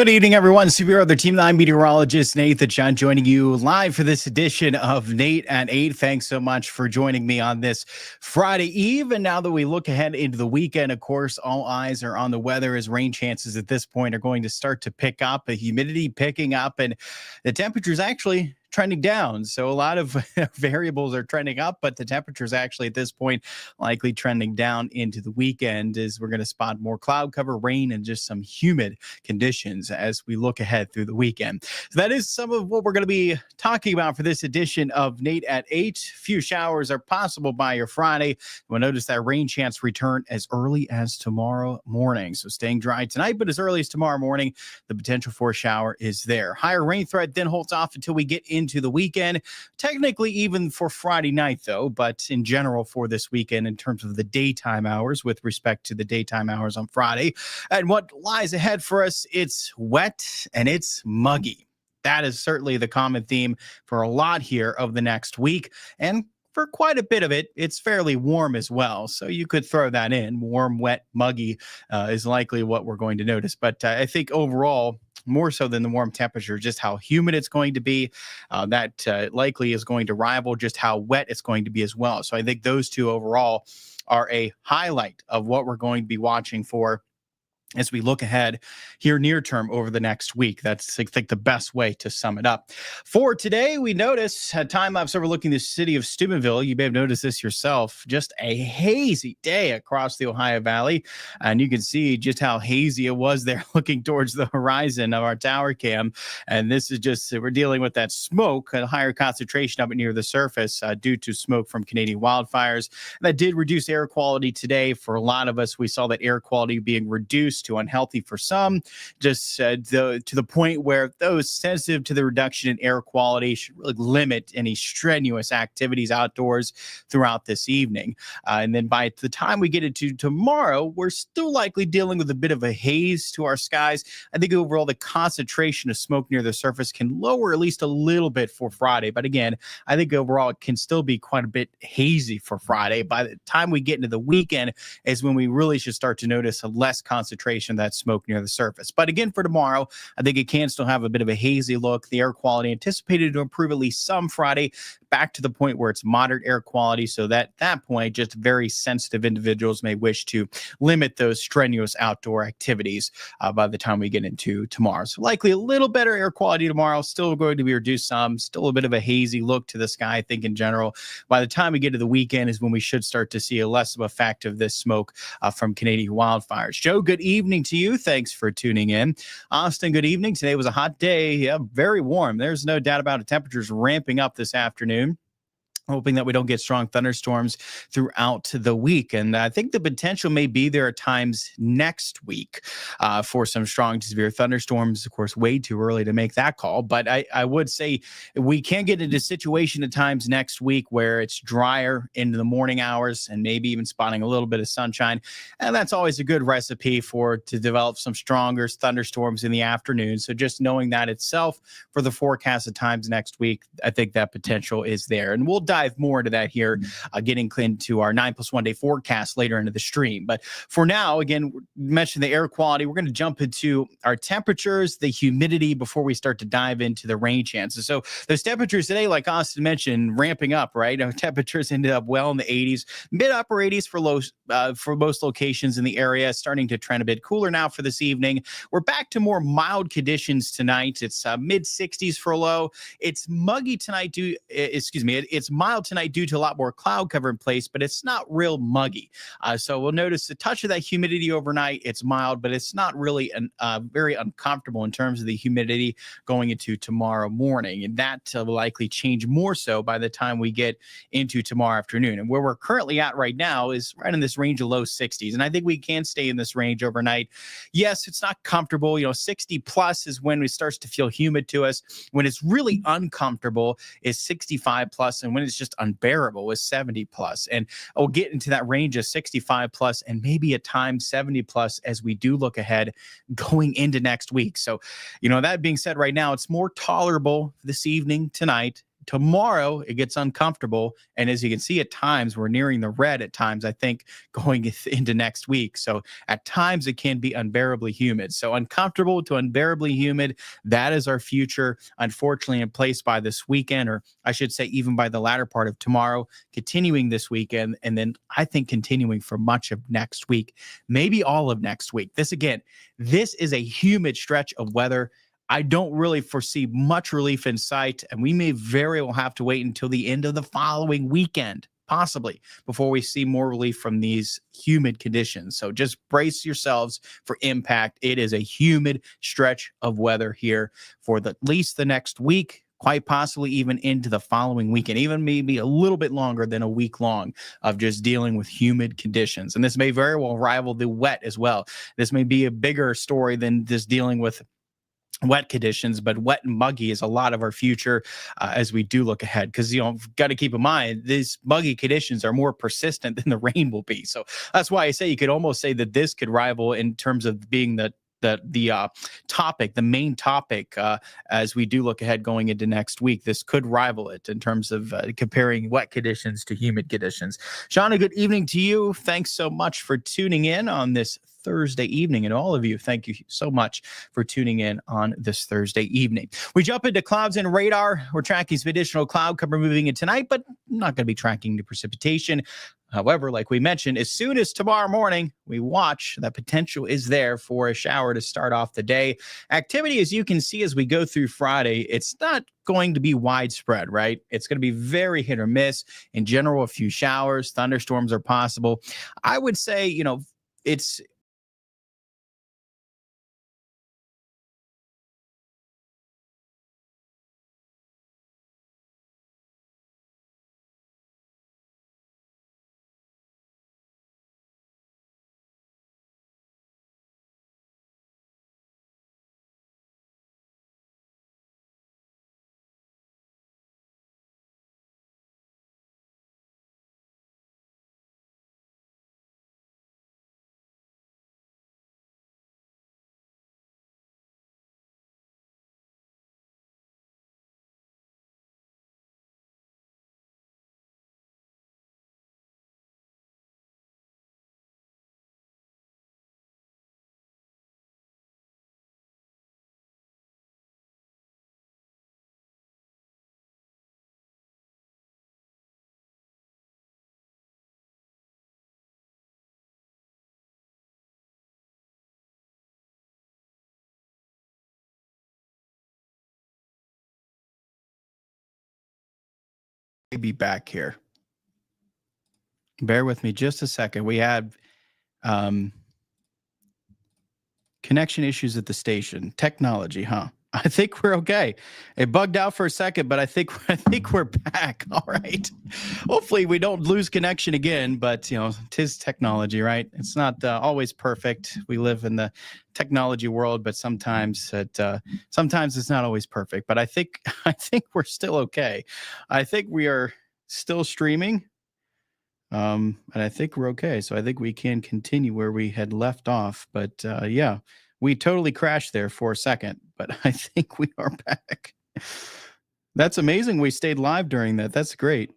Good evening, everyone. Severe Other Team 9 meteorologist Nathan John joining you live for this edition of Nate at 8. Thanks so much for joining me on this Friday Eve. And now that we look ahead into the weekend, of course, all eyes are on the weather as rain chances at this point are going to start to pick up, the humidity picking up, and the temperatures actually trending down. So a lot of variables are trending up, but the temperatures actually at this point likely trending down into the weekend as we're going to spot more cloud cover, rain, and just some humid conditions as we look ahead through the weekend. So that is some of what we're going to be talking about for this edition of Nate at 8. Few showers are possible by your Friday. You'll notice that rain chance return as early as tomorrow morning. So staying dry tonight, but as early as tomorrow morning, the potential for a shower is there. Higher rain threat then holds off until we get into the weekend. Technically even for Friday night, though, but in general for this weekend in terms of the daytime hours with respect to the daytime hours on Friday. And what lies ahead for us, it's wet and it's muggy. That is certainly the common theme for a lot here of the next week. And for quite a bit of it, it's fairly warm as well. So you could throw that in. Warm, wet, muggy is likely what we're going to notice. But I think overall, more so than the warm temperature, just how humid it's going to be, that likely is going to rival just how wet it's going to be as well. So I think those two overall are a highlight of what we're going to be watching for as we look ahead here near term over the next week. That's, I think, the best way to sum it up. For today, we notice a time lapse overlooking the city of Steubenville. You may have noticed this yourself. Just a hazy day across the Ohio Valley. And you can see just how hazy it was there looking towards the horizon of our tower cam. And this is just, we're dealing with that smoke, a higher concentration up near the surface due to smoke from Canadian wildfires. That did reduce air quality today. For a lot of us, we saw that air quality being reduced to unhealthy for some, just to the point where those sensitive to the reduction in air quality should really limit any strenuous activities outdoors throughout this evening. And then by the time we get into tomorrow, we're still likely dealing with a bit of a haze to our skies. I think overall the concentration of smoke near the surface can lower at least a little bit for Friday. But again, I think overall it can still be quite a bit hazy for Friday. By the time we get into the weekend is when we really should start to notice a less concentration of that smoke near the surface. But again, for tomorrow, I think it can still have a bit of a hazy look. The air quality anticipated to improve at least some Friday, back to the point where it's moderate air quality. So that point, just very sensitive individuals may wish to limit those strenuous outdoor activities by the time we get into tomorrow. So likely a little better air quality tomorrow, still going to be reduced some, still a bit of a hazy look to the sky. I think in general, by the time we get to the weekend is when we should start to see a less of effect of this smoke from Canadian wildfires. Joe, good evening to you. Thanks for tuning in. Austin, good evening. Today was a hot day. Yeah, very warm. There's no doubt about it. Temperatures ramping up this afternoon. Hoping that we don't get strong thunderstorms throughout the week. And I think the potential may be there at times next week for some strong to severe thunderstorms. Of course, way too early to make that call. But I would say we can get into a situation at times next week where it's drier into the morning hours and maybe even spotting a little bit of sunshine. And that's always a good recipe to develop some stronger thunderstorms in the afternoon. So just knowing that itself for the forecast at times next week, I think that potential is there. And we'll dive more into that here, getting into our 9+1 day forecast later into the stream. But for now, again, we mentioned the air quality. We're going to jump into our temperatures, the humidity before we start to dive into the rain chances. So those temperatures today, like Austin mentioned, ramping up, right? Our temperatures ended up well in the 80s, mid upper 80s for most locations in the area, starting to trend a bit cooler now for this evening. We're back to more mild conditions tonight. It's mid 60s for low. It's muggy tonight it's mild tonight due to a lot more cloud cover in place, but it's not real muggy. So we'll notice the touch of that humidity overnight. It's mild, but it's not really very uncomfortable in terms of the humidity going into tomorrow morning. And that will likely change more so by the time we get into tomorrow afternoon. And where we're currently at right now is right in this range of low 60s. And I think we can stay in this range overnight. Yes, it's not comfortable. 60 plus is when it starts to feel humid to us. When it's really uncomfortable is 65 plus. And when it's just unbearable is 70 plus. And we'll get into that range of 65 plus and maybe at times 70 plus as we do look ahead going into next week. So, that being said, right now, it's more tolerable this evening, tonight. Tomorrow, it gets uncomfortable. And as you can see, at times, we're nearing the red at times, I think, going into next week. So at times, it can be unbearably humid. So uncomfortable to unbearably humid, that is our future, unfortunately, in place by this weekend, or I should say, even by the latter part of tomorrow, continuing this weekend. And then I think continuing for much of next week, maybe all of next week. This is a humid stretch of weather. I don't really foresee much relief in sight, and we may very well have to wait until the end of the following weekend, possibly, before we see more relief from these humid conditions. So just brace yourselves for impact. It is a humid stretch of weather here for at least the next week, quite possibly even into the following weekend, even maybe a little bit longer than a week long of just dealing with humid conditions. And this may very well rival the wet as well. This may be a bigger story than just dealing with wet conditions, but wet and muggy is a lot of our future as we do look ahead, because got to keep in mind these muggy conditions are more persistent than the rain will be. So that's why I say you could almost say that this could rival in terms of being the topic, the main topic, as we do look ahead going into next week. This could rival it in terms of comparing wet conditions to humid conditions. Shauna, good evening to you. Thanks so much for tuning in on this Thursday evening, and all of you, thank you so much for tuning in on this Thursday evening. We jump into clouds and radar. We're tracking some additional cloud cover moving in tonight, but I'm not going to be tracking the precipitation. However, like we mentioned, as soon as tomorrow morning we watch, that potential is there for a shower to start off the day. Activity, as you can see as we go through Friday, it's not going to be widespread, right? It's going to be very hit or miss. In general, a few showers, thunderstorms are possible. I would say, it's be back here. Bear with me just a second. We had connection issues at the station. Technology, huh? I think we're okay. It bugged out for a second, but I think we're back. All right. Hopefully we don't lose connection again, but tis technology, right? It's not always perfect. We live in the technology world, but sometimes it's not always perfect. But I think we're still okay. I think we are still streaming. And I think we're okay. So I think we can continue where we had left off. But yeah, we totally crashed there for a second, but I think we are back. That's amazing. We stayed live during that. That's great.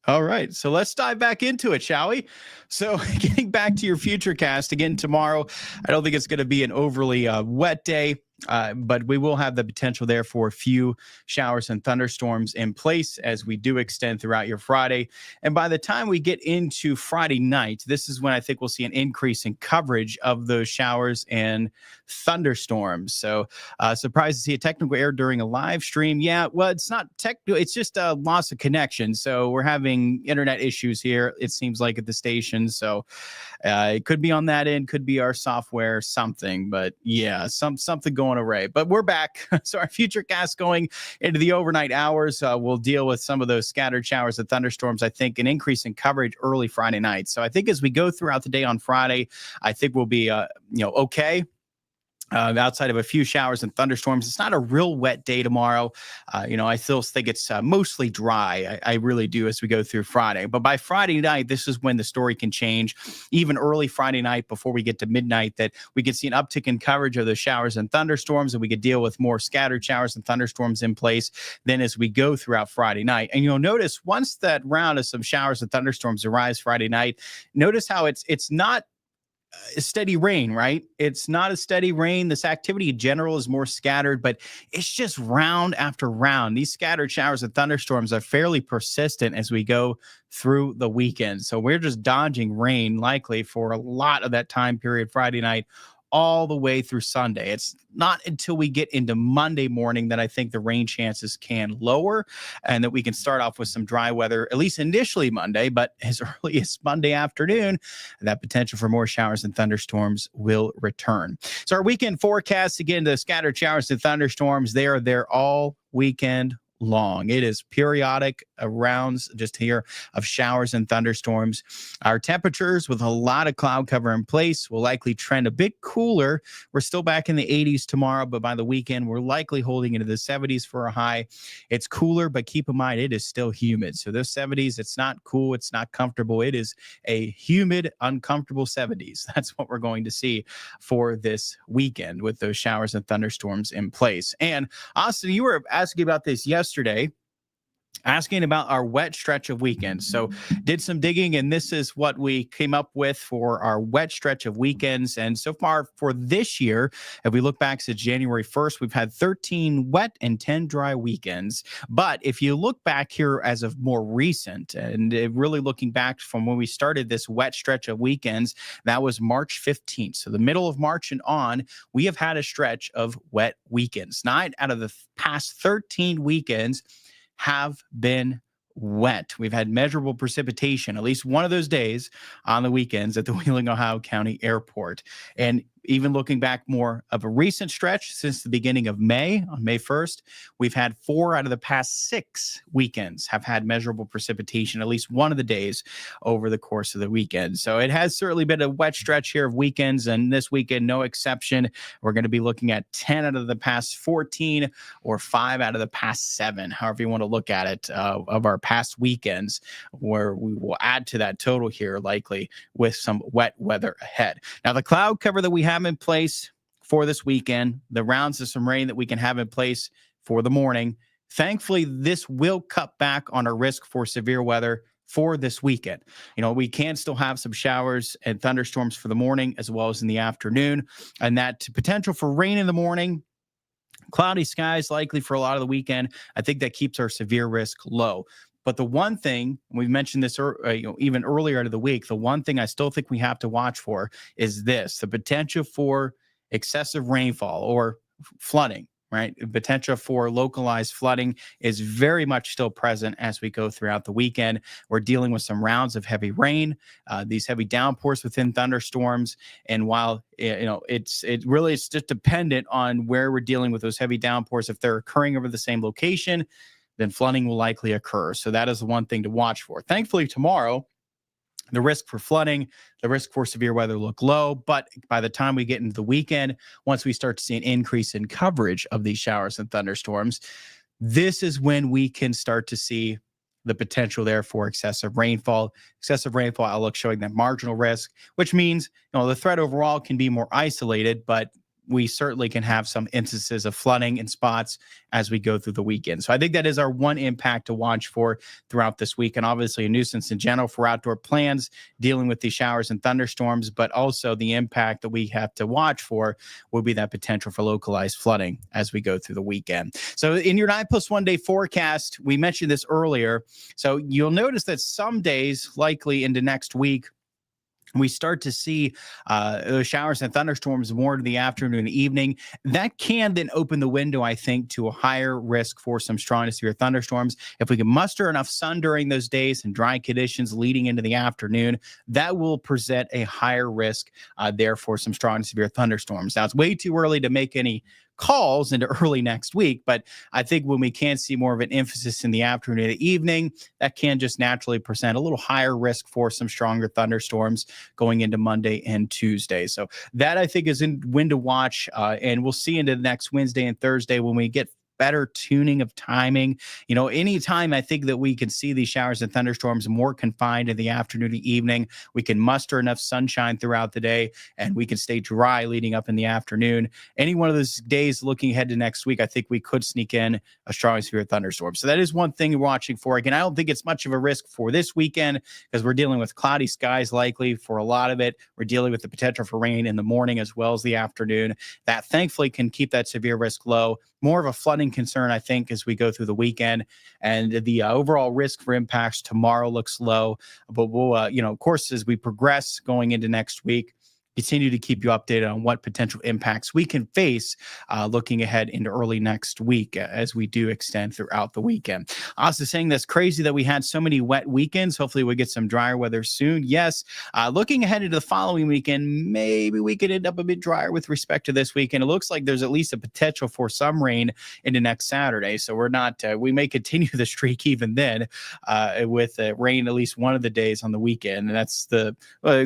All right, so let's dive back into it, shall we? So getting back to your future cast again tomorrow, I don't think it's going to be an overly wet day. But we will have the potential there for a few showers and thunderstorms in place as we do extend throughout your Friday. And by the time we get into Friday night, this is when I think we'll see an increase in coverage of those showers and thunderstorms. So surprised to see a technical error during a live stream. Yeah, well, it's not technical. It's just a loss of connection. So we're having internet issues here, it seems like, at the station. So it could be on that end, could be our software, something. But yeah, something going array, but we're back. So our future cast going into the overnight hours, we'll deal with some of those scattered showers and thunderstorms. I think an increase in coverage early Friday night. So I think as we go throughout the day on Friday, I think we'll be okay. outside of a few showers and thunderstorms. It's not a real wet day tomorrow. I still think it's mostly dry. I really do as we go through Friday. But by Friday night, this is when the story can change. Even early Friday night before we get to midnight, that we could see an uptick in coverage of the showers and thunderstorms, and we could deal with more scattered showers and thunderstorms in place then as we go throughout Friday night. And you'll notice once that round of some showers and thunderstorms arrives Friday night, notice how it's not a steady rain, right? It's not a steady rain. This activity in general is more scattered, but it's just round after round. These scattered showers and thunderstorms are fairly persistent as we go through the weekend. So we're just dodging rain likely for a lot of that time period, Friday night, all the way through Sunday. It's not until we get into Monday morning that I think the rain chances can lower and that we can start off with some dry weather, at least initially Monday, but as early as Monday afternoon, that potential for more showers and thunderstorms will return. So our weekend forecast, again, the scattered showers and thunderstorms, they are there all weekend long. It is periodic rounds just here of showers and thunderstorms. Our temperatures with a lot of cloud cover in place will likely trend a bit cooler. We're still back in the 80s tomorrow, but by the weekend, we're likely holding into the 70s for a high. It's cooler, but keep in mind, it is still humid. So those 70s, it's not cool. It's not comfortable. It is a humid, uncomfortable 70s. That's what we're going to see for this weekend with those showers and thunderstorms in place. And Austin, you were asking about this yesterday, asking about our wet stretch of weekends. So did some digging, and this is what we came up with for our wet stretch of weekends. And so far for this year, if we look back to January 1st, we've had 13 wet and 10 dry weekends. But if you look back here as of more recent, and really looking back from when we started this wet stretch of weekends, that was March 15th. So the middle of March and on, we have had a stretch of wet weekends. 9 out of the past 13 weekends have been wet. We've had measurable precipitation, at least one of those days on the weekends at the Wheeling, Ohio County Airport. And even looking back more of a recent stretch since the beginning of May, on May 1st, we've had 4 out of the past 6 weekends have had measurable precipitation, at least one of the days over the course of the weekend. So it has certainly been a wet stretch here of weekends, and this weekend, no exception. We're going to be looking at 10 out of the past 14 or 5 out of the past 7, however you want to look at it, of our past weekends, where we will add to that total here likely with some wet weather ahead. Now, the cloud cover that we have in place for this weekend, the rounds of some rain that we can have in place for the morning. Thankfully, this will cut back on our risk for severe weather for this weekend. We can still have some showers and thunderstorms for the morning as well as in the afternoon, and that potential for rain in the morning, cloudy skies likely for a lot of the weekend. I think that keeps our severe risk low. But the one thing, we've mentioned this even earlier in the week, the one thing I still think we have to watch for is this: the potential for excessive rainfall or flooding, right? The potential for localized flooding is very much still present as we go throughout the weekend. We're dealing with some rounds of heavy rain, these heavy downpours within thunderstorms. And while it really is just dependent on where we're dealing with those heavy downpours. If they're occurring over the same location, then flooding will likely occur. So that is the one thing to watch for. Thankfully, tomorrow, the risk for flooding, the risk for severe weather look low. But by the time we get into the weekend, once we start to see an increase in coverage of these showers and thunderstorms, this is when we can start to see the potential there for excessive rainfall. Excessive rainfall outlook showing that marginal risk, which means the threat overall can be more isolated, but we certainly can have some instances of flooding in spots as we go through the weekend. So I think that is our one impact to watch for throughout this week. And obviously a nuisance in general for outdoor plans, dealing with these showers and thunderstorms, but also the impact that we have to watch for will be that potential for localized flooding as we go through the weekend. So in your 9+1 day forecast, we mentioned this earlier. So you'll notice that some days, likely into next week, we start to see those showers and thunderstorms more in the afternoon and evening. That can then open the window, I think, to a higher risk for some strong to severe thunderstorms. If we can muster enough sun during those days and dry conditions leading into the afternoon, that will present a higher risk there for some strong to severe thunderstorms. Now, it's way too early to make any calls into early next week. But I think when we can see more of an emphasis in the afternoon and the evening, that can just naturally present a little higher risk for some stronger thunderstorms going into Monday and Tuesday. So that I think is in when to watch, and we'll see into next Wednesday and Thursday when we get better tuning of timing. Anytime I think that we can see these showers and thunderstorms more confined in the afternoon and evening, we can muster enough sunshine throughout the day and we can stay dry leading up in the afternoon. Any one of those days looking ahead to next week, I think we could sneak in a strong severe thunderstorm. So that is one thing we're watching for. Again, I don't think it's much of a risk for this weekend because we're dealing with cloudy skies likely for a lot of it. We're dealing with the potential for rain in the morning as well as the afternoon. That thankfully can keep that severe risk low. More of a flooding concern, I think, as we go through the weekend, and the overall risk for impacts tomorrow looks low. But we'll, of course, as we progress going into next week, continue to keep you updated on what potential impacts we can face looking ahead into early next week as we do extend throughout the weekend. Also saying that's crazy that we had so many wet weekends. Hopefully we get some drier weather soon. Yes, looking ahead into the following weekend, maybe we could end up a bit drier with respect to this weekend. It looks like there's at least a potential for some rain into next Saturday. So we're not, we may continue the streak even then with rain at least one of the days on the weekend. And that's the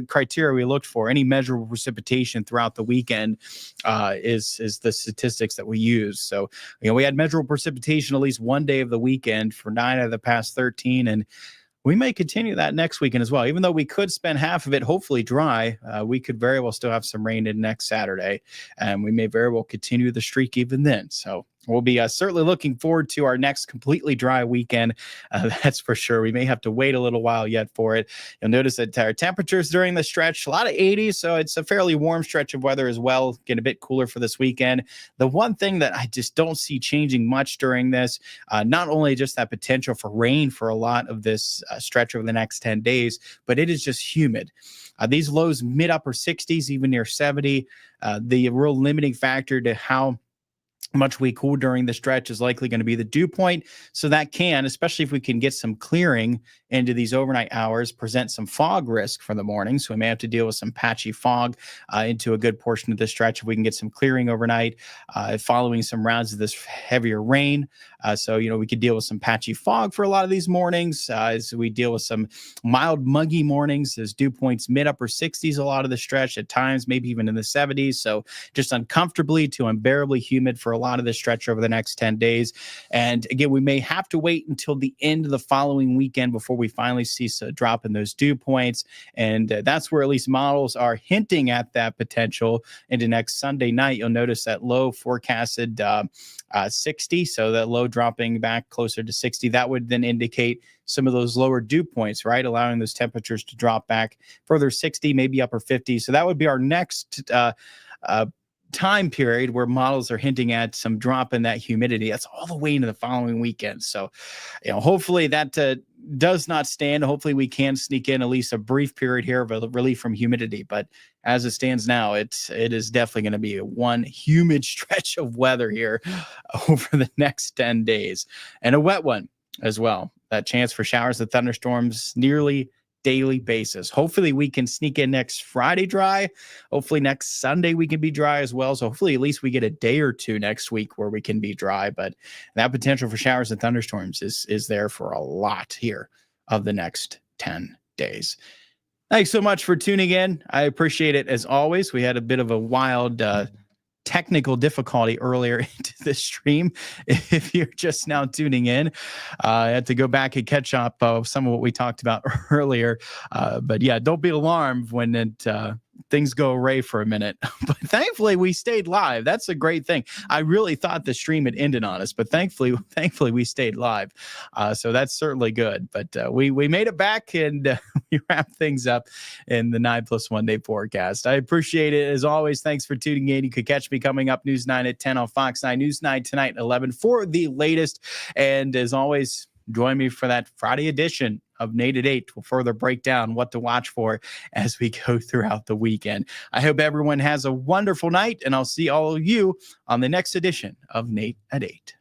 criteria we looked for. Any measurable precipitation throughout the weekend is the statistics that we use. So, we had measurable precipitation at least one day of the weekend for 9 out of the past 13, and we may continue that next weekend as well. Even though we could spend half of it hopefully dry, we could very well still have some rain in next Saturday, and we may very well continue the streak even then. So we'll be certainly looking forward to our next completely dry weekend. That's for sure. We may have to wait a little while yet for it. You'll notice that our temperatures during the stretch, a lot of 80s, so it's a fairly warm stretch of weather as well. Get a bit cooler for this weekend. The one thing that I just don't see changing much during this, not only just that potential for rain for a lot of this stretch over the next 10 days, but it is just humid. These lows mid-upper 60s, even near 70. The real limiting factor to how much we cool during the stretch is likely going to be the dew point. So that can, especially if we can get some clearing into these overnight hours, present some fog risk for the morning. So we may have to deal with some patchy fog into a good portion of the stretch if we can get some clearing overnight following some rounds of this heavier rain. So we could deal with some patchy fog for a lot of these mornings as we deal with some mild muggy mornings as dew points mid-upper 60s a lot of the stretch, at times maybe even in the 70s. So just uncomfortably to unbearably humid for a lot of this stretch over the next 10 days. And again, we may have to wait until the end of the following weekend before we finally see a drop in those dew points. And that's where at least models are hinting at that potential into next Sunday night. You'll notice that low forecasted 60. So that low dropping back closer to 60. That would then indicate some of those lower dew points, right? Allowing those temperatures to drop back further 60, maybe upper 50. So that would be our next time period where models are hinting at some drop in that humidity. That's all the way into the following weekend. So, hopefully that does not stand. Hopefully we can sneak in at least a brief period here of a relief from humidity. But as it stands now, it is definitely going to be one humid stretch of weather here over the next 10 days, and a wet one as well. That chance for showers and thunderstorms nearly daily basis. Hopefully we can sneak in next Friday dry. Hopefully next Sunday we can be dry as well. So hopefully at least we get a day or two next week where we can be dry. But that potential for showers and thunderstorms is there for a lot here of the next 10 days. Thanks so much for tuning in. I appreciate it as always. We had a bit of a wild technical difficulty earlier into the stream. If you're just now tuning in, I had to go back and catch up some of what we talked about earlier. But yeah, don't be alarmed when things go awry for a minute. But thankfully we stayed live. That's a great thing. I really thought the stream had ended on us, but thankfully we stayed live. So that's certainly good. But we made it back, and we wrapped things up in the 9+1 day forecast. I appreciate it as always. Thanks for tuning in. You could catch me coming up News 9 at 10 on Fox 9, News 9 tonight at 11 for the latest. And as always, join me for that Friday edition of Nate at 8. We'll further break down what to watch for as we go throughout the weekend. I hope everyone has a wonderful night, and I'll see all of you on the next edition of Nate at 8.